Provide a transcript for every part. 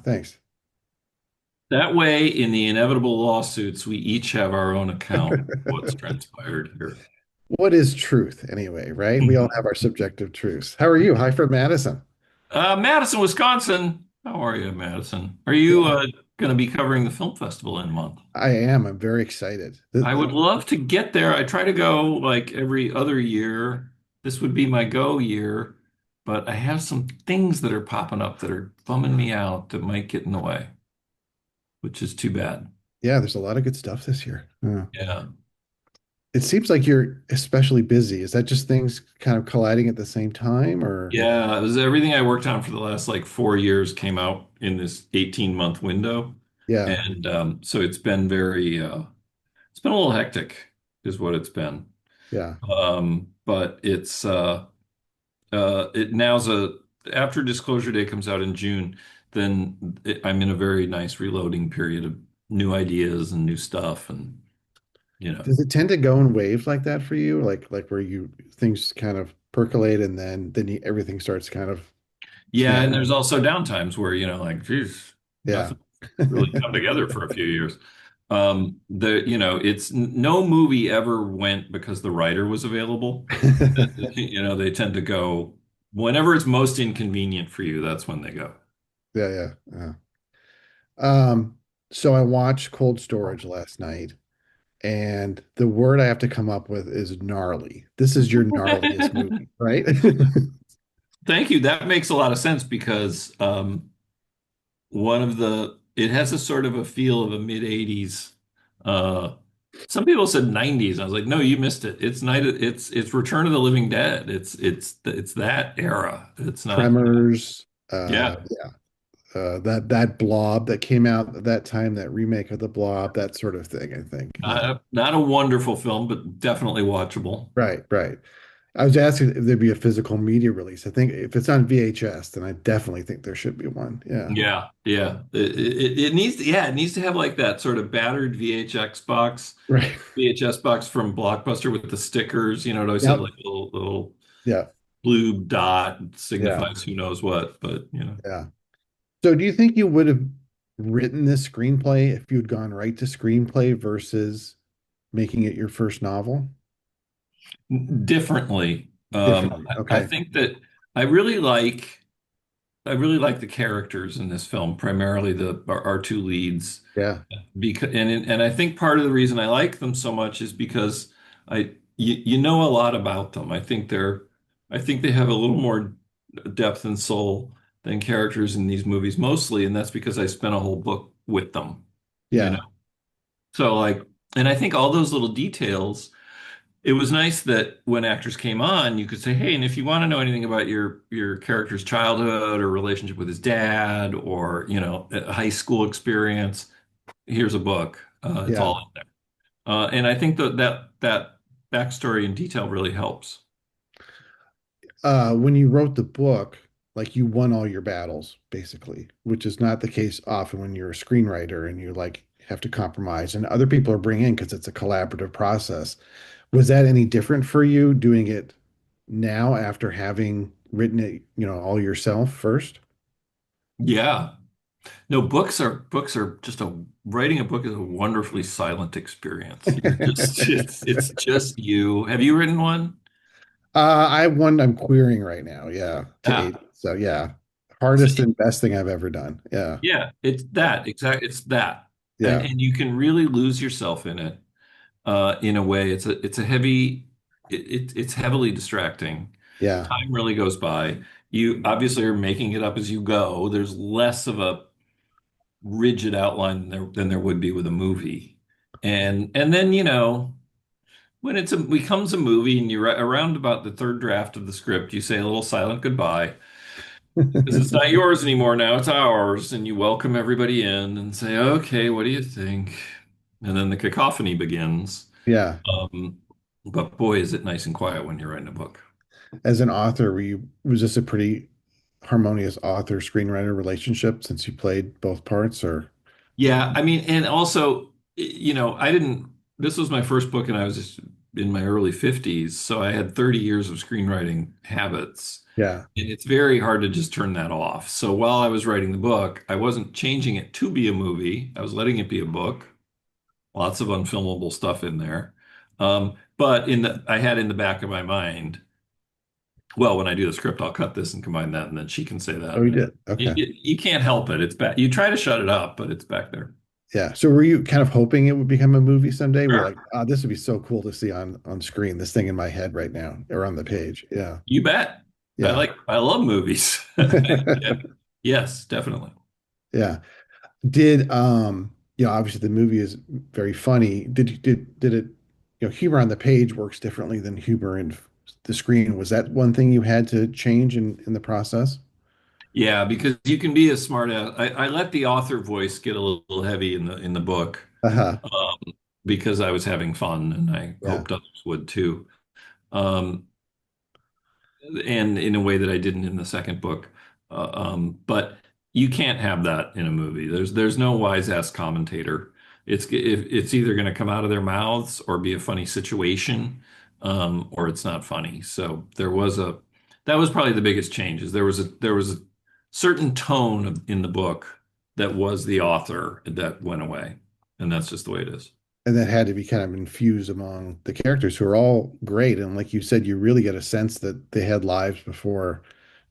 thanks. That way, in the inevitable lawsuits, we each have our own account of what's transpired here. What is truth anyway, right? We all have our subjective truths. How are you? Hi from Madison. Madison, Wisconsin. How are you, Madison? Are you going to be covering the film festival in a month? I am. I'm very excited. I would love to get there. I try to go like every other year. This would be my go year, but I have some things that are popping up that are bumming me out that might get in the way, which is too bad. Yeah, there's a lot of good stuff this year. Yeah. Yeah. It seems like you're especially busy. Is that just things kind of colliding at the same time or? Yeah, it was everything I worked on for the last like 4 years came out in this 18-month window. Yeah, And so it's been it's been a little hectic, is what it's been. yeah. But it now's after Disclosure Day comes out in June, then I'm in a very nice reloading period of new ideas and new stuff. And, you know, Does it tend to go in waves like that for you? Like where you things kind of percolate and then everything starts kind of yeah. And snapping. there's also downtimes where, like, geez, Yeah. nothing really come together for a few years. It's no movie ever went because the writer was available. They tend to go whenever it's most inconvenient for you, that's when they go. Yeah, yeah. So I watched Cold Storage last night, and the word I have to come up with is gnarly. This is your gnarliest movie, right? Thank you. That makes a lot of sense because it has a sort of a feel of a mid 80s. Uh, some people said 90s. I was like, no, you missed it. It's Return of the Living Dead. It's that era. It's not, Tremors, yeah. yeah, that Blob that came out at that time, that remake of the Blob, that sort of thing, I think. Yeah. Not a wonderful film, but definitely watchable. Right, right. I was asking if there'd be a physical media release. I think if it's on VHS, then I definitely think there should be one. Yeah. Yeah, yeah. It needs it needs to have like that sort of battered Right. VHS box from Blockbuster with the stickers, it always had Yep. like a little Yeah. blue dot Yeah. signifies who knows what, but Yeah. So do you think you would have written this screenplay if you'd gone right to screenplay versus making it your first novel? differently. Differently. I Okay. think that I really like I really like the characters in this film, primarily our two leads. Yeah. Because and I think part of the reason I like them so much is because you know a lot about them. I think they have a little more depth and soul than characters in these movies mostly, and that's because I spent a whole book with them, you know. Yeah. So like, and I think all those little details, it was nice that when actors came on, you could say, "Hey, and if you want to know anything about your character's childhood or relationship with his dad or, a high school experience, here's a book. It's Yeah. all in there." And I think that backstory and detail really helps. When you wrote the book, like you won all your battles, basically, which is not the case often when you're a screenwriter and you like have to compromise and other people are bringing in because it's a collaborative process. Was that any different for you doing it now after having written it, all yourself first? Yeah. No, books are just a writing a book is a wonderfully silent experience. You're just it's just you. Have you written one? I'm querying right now, yeah, to Ah, 80. So yeah, hardest see, and best thing I've ever done. Yeah, yeah, it's that exact. It's that, and yeah, and you can really lose yourself in it. In a way, it's a heavy. It's heavily distracting. yeah, Time really goes by. You obviously are making it up as you go. There's less of a rigid outline than there would be with a movie. And then, when becomes a movie and you're around about the third draft of the script, you say a little silent goodbye because it's not yours anymore. Now it's ours. And you welcome everybody in and say, okay, what do you think? And then the cacophony begins. yeah. Um, but boy, is it nice and quiet when you're writing a book. As an author, was this a pretty harmonious author screenwriter relationship since you played both parts, or? Yeah, I mean, and also, I didn't, this was my first book and I was just in my early 50s, so I had 30 years of screenwriting habits. Yeah. And it's very hard to just turn that off. So while I was writing the book, I wasn't changing it to be a movie. I was letting it be a book. Lots of unfilmable stuff in there. But I had in the back of my mind, well, when I do the script, I'll cut this and combine that, and then she can say Oh, that. you And did. Okay. you can't help it. It's back. You try to shut it up, but it's back there. Yeah. So were you kind of hoping it would become a movie someday? We're Sure. like, oh, this would be so cool to see on screen, this thing in my head right now or on the page. Yeah. You bet. Yeah. I love movies. Yes, definitely. Yeah. Did obviously the movie is very funny. Did it, humor on the page works differently than humor in the screen. Was that one thing you had to change in the process? Yeah, because you can be a smart ass. I let the author voice get a little heavy in the book, Uh-huh. because I was having fun and I Yeah. hoped others would too. Um, and in a way that I didn't in the second book. But you can't have that in a movie. There's no wise ass commentator. It's either going to come out of their mouths or be a funny situation, or it's not funny. So that was probably the biggest change. Is there was a certain tone in the book that was the author that went away, and that's just the way it is. And that had to be kind of infused among the characters who are all great. And like you said, you really get a sense that they had lives before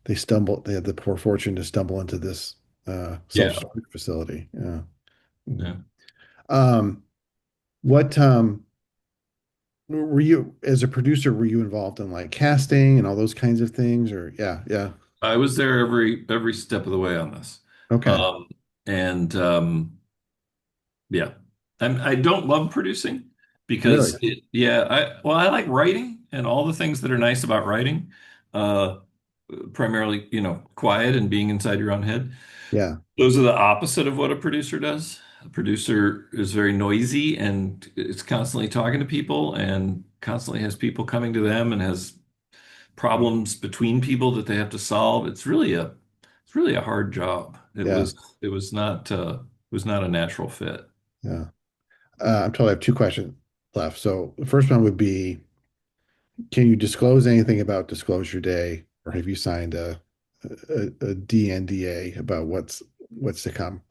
they had the poor fortune to stumble into this Yeah. self-storage facility. Yeah. Mhm. Yeah. Um, what were you as a producer, were you involved in like casting and all those kinds of things? Or yeah, yeah. I was there every step of the way on this. Okay. Um, and Yeah. I don't love producing Really? because I like writing and all the things that are nice about writing. Uh, Primarily, quiet and being inside your own head. Yeah. Those are the opposite of what a producer does. A producer is very noisy and is constantly talking to people and constantly has people coming to them and has problems between people that they have to solve. It's really a hard job. Yeah. It was not a natural fit. Yeah. I'm told I have two questions left. So the first one would be, can you disclose anything about Disclosure Day, or have you signed a DNDA about what's to come?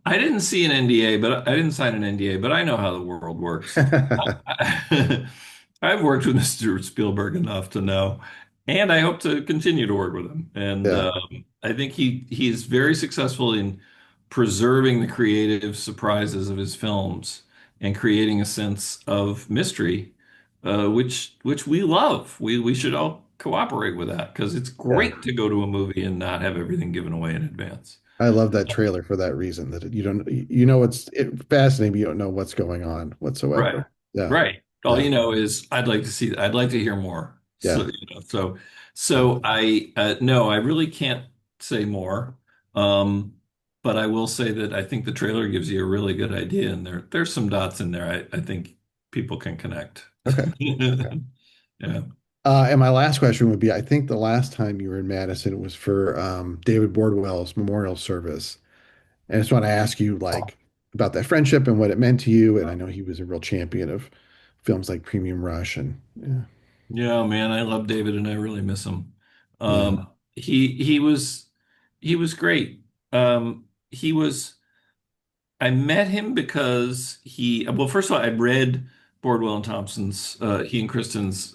I didn't see an NDA, but I didn't sign an NDA, but I know how the world works. I've worked with Mr. Spielberg enough to know, and I hope to continue to work with him. And Yeah, I think he is very successful in preserving the creative surprises of his films and creating a sense of mystery, which we love. We should all cooperate with that because it's yeah. great to go to a movie and not have everything given away in advance. I love that trailer for that reason, that you don't, you know, fascinating, but you don't know what's going on Right. whatsoever. Yeah, Right. All yeah, you know is I'd like to hear more. So, yeah, I no, I really can't say more. Um, but I will say that I think the trailer gives you a really good idea, and there's some dots in there I think people can connect. okay, okay. Yeah. And my last question would be, I think the last time you were in Madison was for David Bordwell's memorial service. And I just want to ask you like about that friendship and what it meant to you. And I know he was a real champion of films like Premium Rush and yeah, Yeah, man, I love David and I really miss him. yeah. He he was great. He was I met him because well, first of all, I'd read Bordwell and Thompson's, he and Kristen's,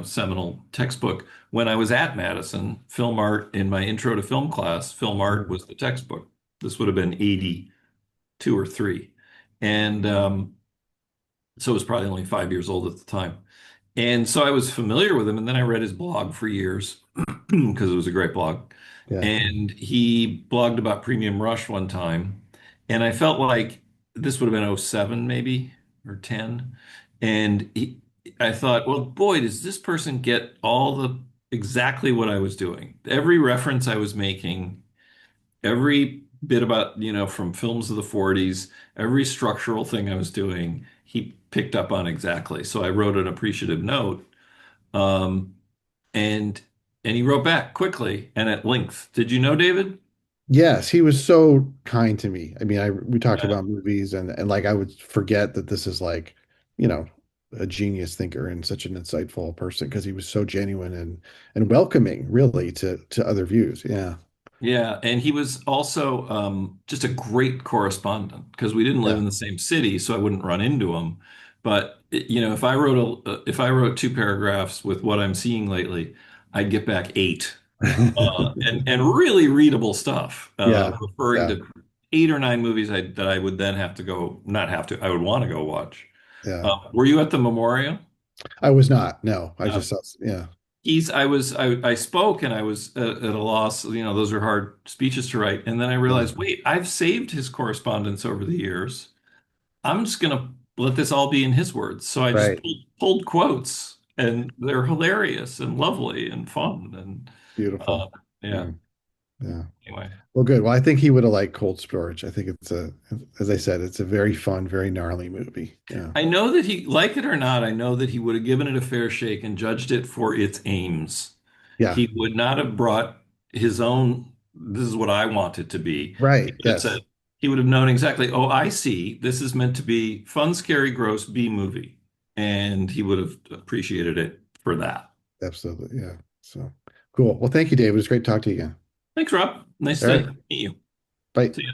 seminal textbook when I was at Madison. Film art in my intro to film class, film art was the textbook. This would have been 82 or 3. And so it was probably only 5 years old at the time. And so I was familiar with him. And then I read his blog for years because it was a great blog. Yeah. And he blogged about Premium Rush one time. And I felt like this would have been '07 maybe or 10. And I thought, well, boy, does this person get exactly what I was doing. Every reference I was making, every bit about, from films of the '40s, every structural thing I was doing, he picked up on exactly. So I wrote an appreciative note. Um, and and he wrote back quickly and at length. Did you know David? Yes, he was so kind to me. I mean, we talked Yeah. about movies and like I would forget that this is like, you know, a genius thinker and such an insightful person because he was so genuine and welcoming, really, to other views. Yeah, Yeah, and he was also just a great correspondent because we didn't live yeah, in the same city, so I wouldn't run into him. But if I wrote two paragraphs with what I'm seeing lately, I'd get back eight, and really readable stuff, yeah, referring yeah, to eight or nine movies that I would then have to go, not have to, I would want to go watch. yeah. Were you at the memorial? I was not. No, I Uh, just saw. Yeah, I spoke and I was at a loss. Those are hard speeches to write. And then I yeah. realized, wait, I've saved his correspondence over the years. I'm just going to let this all be in his words. So I just Right. pulled quotes, and they're hilarious and lovely and fun. And Beautiful. yeah, Yeah, yeah. anyway. Well, good. Well, I think he would have liked Cold Storage. I think as I said, it's a very fun, very gnarly movie. Yeah, I know that he, like it or not, I know that he would have given it a fair shake and judged it for its aims. yeah. He would not have brought his own, this is what I want it to be. He Right. would have said, Yes. he would have known exactly, oh, I see. This is meant to be fun, scary, gross B movie. And he would have appreciated it for that. Absolutely. Yeah. So cool. Well, thank you, Dave. It was great to talk to you again. Thanks, Rob. Nice All to right. meet you. Bye. See ya.